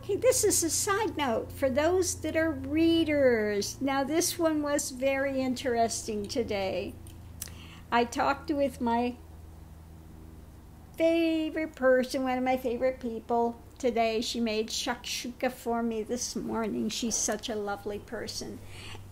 Okay, this is a side note for those that are readers. Now, this one was very interesting today. I talked with my favorite person, one of my favorite people today. She made shakshuka for me this morning. She's such a lovely person.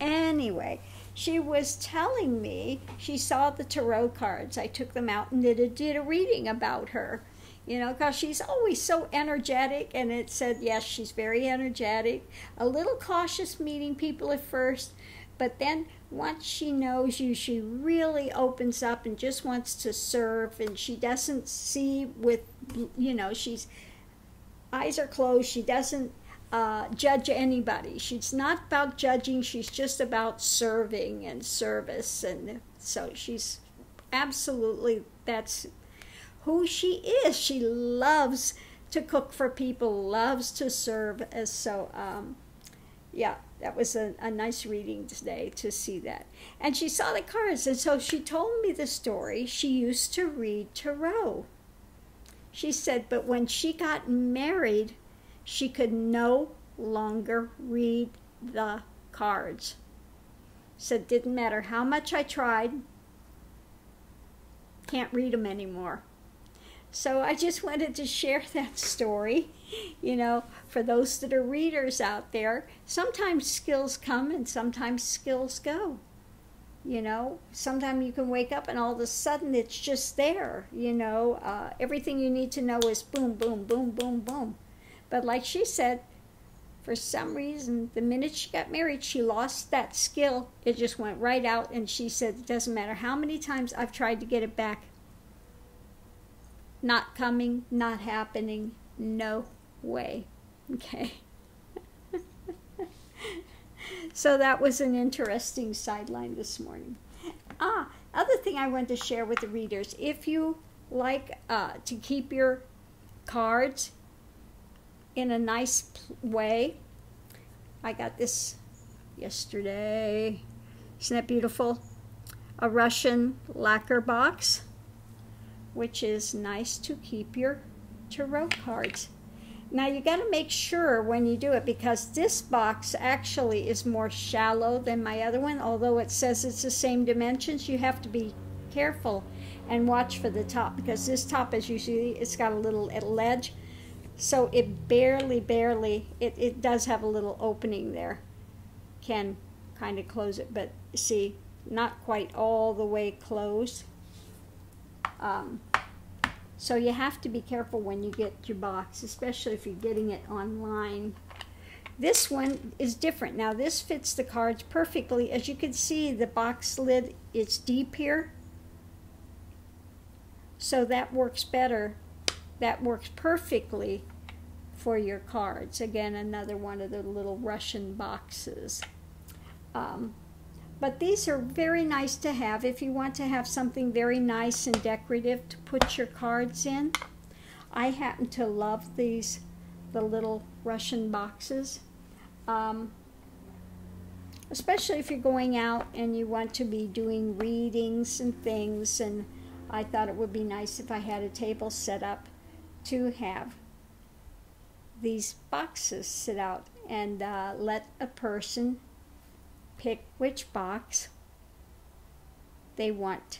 Anyway, she was telling me she saw the tarot cards. I took them out and did a reading about her. You know, because she's always so energetic, and it said, yes, she's very energetic, a little cautious meeting people at first, but then once she knows you, she really opens up and just wants to serve, and she doesn't see with, you know, she's, eyes are closed, she doesn't judge anybody. She's not about judging, she's just about serving and service, and so she's absolutely, that's who she is. She loves to cook for people, loves to serve. So, yeah, that was a nice reading today to see that. And she saw the cards, and so she told me the story. She used to read tarot. She said, but when she got married, she could no longer read the cards. Said, didn't matter how much I tried, can't read them anymore. So I just wanted to share that story, you know, for those that are readers out there. Sometimes skills come and sometimes skills go. You know, sometimes you can wake up and all of a sudden it's just there, you know. Everything you need to know is boom, boom, boom, boom, boom. But like she said, for some reason, the minute she got married, she lost that skill. It just went right out, and she said, it doesn't matter how many times I've tried to get it back. Not coming, not happening, no way. Okay. So that was an interesting sideline this morning. Other thing I wanted to share with the readers, if you like to keep your cards in a nice way, I got this yesterday. Isn't that beautiful? A Russian lacquer box, which is nice to keep your tarot cards. Now you got to make sure when you do it, because this box actually is more shallow than my other one, although it says it's the same dimensions. You have to be careful and watch for the top, because this top, as you see, it's got a little ledge, so it barely, it does have a little opening there. Can kind of close it, but see, not quite all the way closed. So you have to be careful when you get your box, especially if you're getting it online. This one is different. Now this fits the cards perfectly. As you can see, the box lid is deep here. So that works better. That works perfectly for your cards. Again, another one of the little Russian boxes. But these are very nice to have if you want to have something very nice and decorative to put your cards in. I happen to love these, the little Russian boxes. Especially if you're going out and you want to be doing readings and things. And I thought it would be nice if I had a table set up to have these boxes sit out and let a person pick which box they want,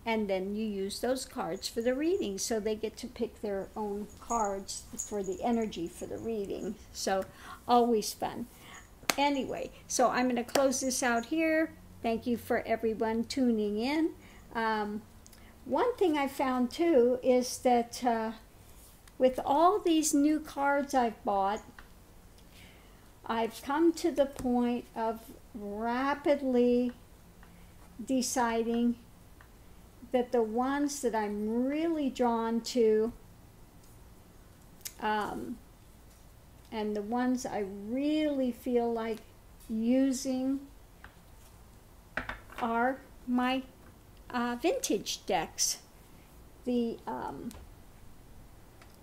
and then you use those cards for the reading, so they get to pick their own cards for the energy for the reading. So always fun. Anyway, so I'm going to close this out here. Thank you for everyone tuning in. One thing I found too is that with all these new cards I've bought, I've come to the point of rapidly deciding that the ones that I'm really drawn to and the ones I really feel like using are my vintage decks. The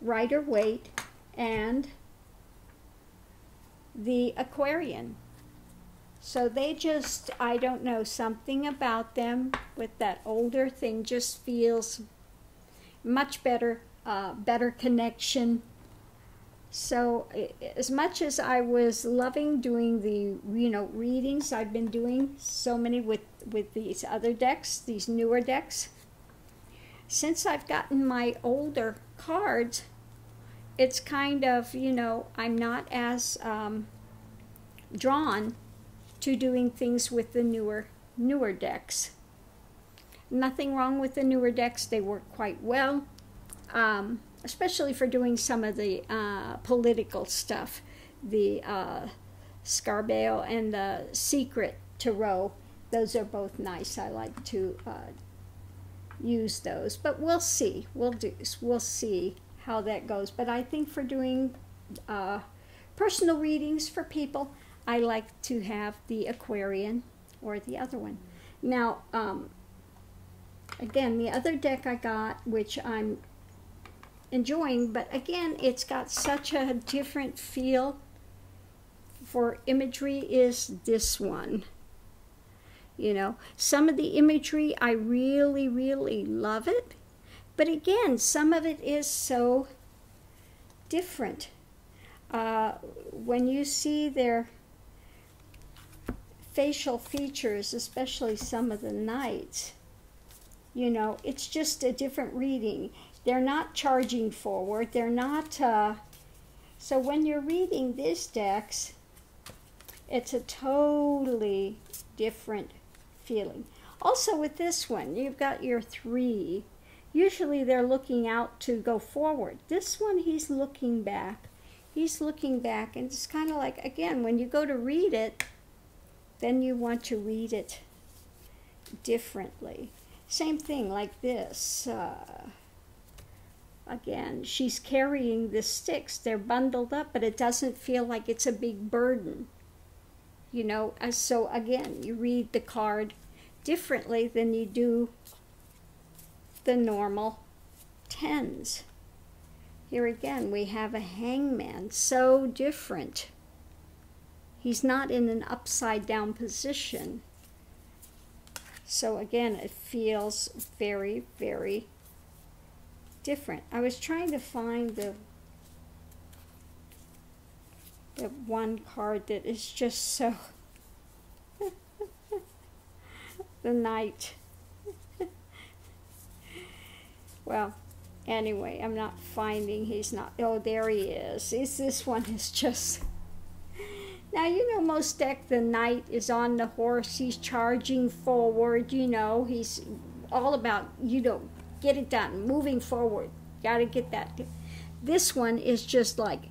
Rider-Waite and the Aquarian. So they just, I don't know, something about them with that older thing just feels much better, better connection So as much as I was loving doing the, readings, I've been doing so many with these other decks, these newer decks. Since I've gotten my older cards, it's kind of, I'm not as drawn to doing things with the newer decks. Nothing wrong with the newer decks. They work quite well, especially for doing some of the political stuff. The Scarbale and the Secret Tarot, those are both nice. I like to use those, but we'll see. We'll see how that goes. But I think for doing personal readings for people, I like to have the Aquarian or the other one. Now, again, the other deck I got, which I'm enjoying, but again, it's got such a different feel for imagery, is this one. Some of the imagery, I really, really love it. But again, some of it is so different. When you see their facial features, especially some of the knights, it's just a different reading. They're not charging forward. They're not... So when you're reading these decks, it's a totally different feeling. Also with this one, you've got your 3. Usually they're looking out to go forward. This one, he's looking back. He's looking back, and it's kind of like, again, when you go to read it, then you want to read it differently. Same thing like this. Again, she's carrying the sticks. They're bundled up, but it doesn't feel like it's a big burden. So again, you read the card differently than you do the normal 10s. Here again, we have a hangman, so different. He's not in an upside down position. So again, it feels very, very different. I was trying to find the one card that is just so... the Knight. Well, anyway, I'm not finding, he's not... Oh, there he is. This one is just... Now, most deck, the Knight is on the horse. He's charging forward, He's all about, get it done, moving forward. Got to get that. This one is just like,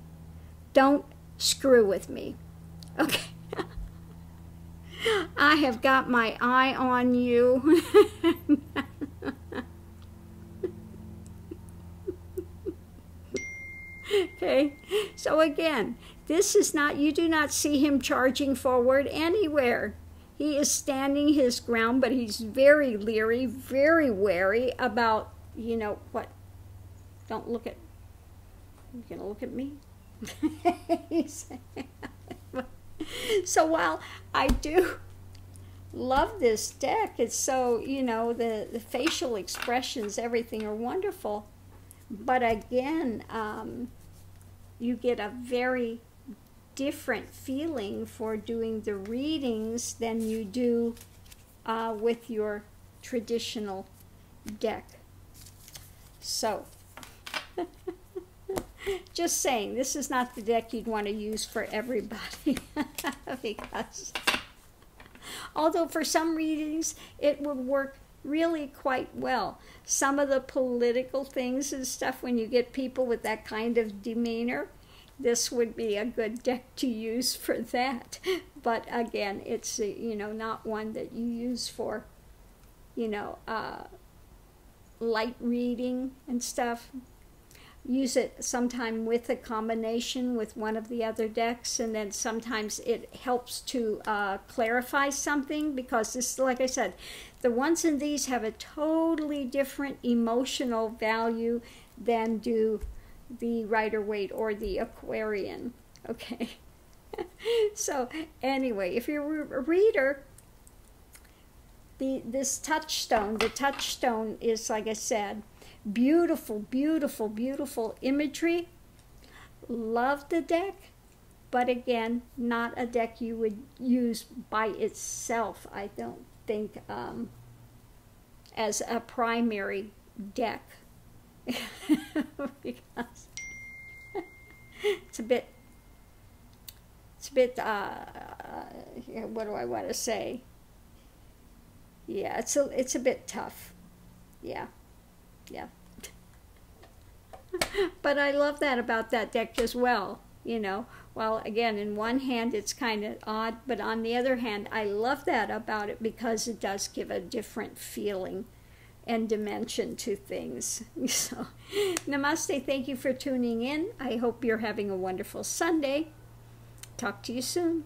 don't screw with me. Okay. I have got my eye on you. Okay. So again, this is not, you do not see him charging forward anywhere. He is standing his ground, but he's very leery, very wary about, what? Don't look at, you gonna look at me? So while I do love this deck, it's so, the facial expressions, everything are wonderful. But again, you get a very different feeling for doing the readings than you do with your traditional deck. So, just saying, this is not the deck you'd want to use for everybody. Because, although for some readings, it would work really quite well. Some of the political things and stuff, when you get people with that kind of demeanor, this would be a good deck to use for that. But again, it's, not one that you use for, light reading and stuff. Use it sometime with a combination with one of the other decks, and then sometimes it helps to clarify something, because this, like I said, the ones in these have a totally different emotional value than do the Rider-Waite or the Aquarian. Okay. So anyway, if you're a reader, this touchstone, the touchstone is, like I said, beautiful, beautiful, beautiful imagery. Love the deck, but again, not a deck you would use by itself, I don't think, as a primary deck. Because it's a bit, what do I want to say? Yeah, it's a bit tough. Yeah. But I love that about that deck as well, you know. Well, again, in one hand it's kind of odd, but on the other hand, I love that about it because it does give a different feeling and dimension to things. So, namaste. Thank you for tuning in. I hope you're having a wonderful Sunday. Talk to you soon.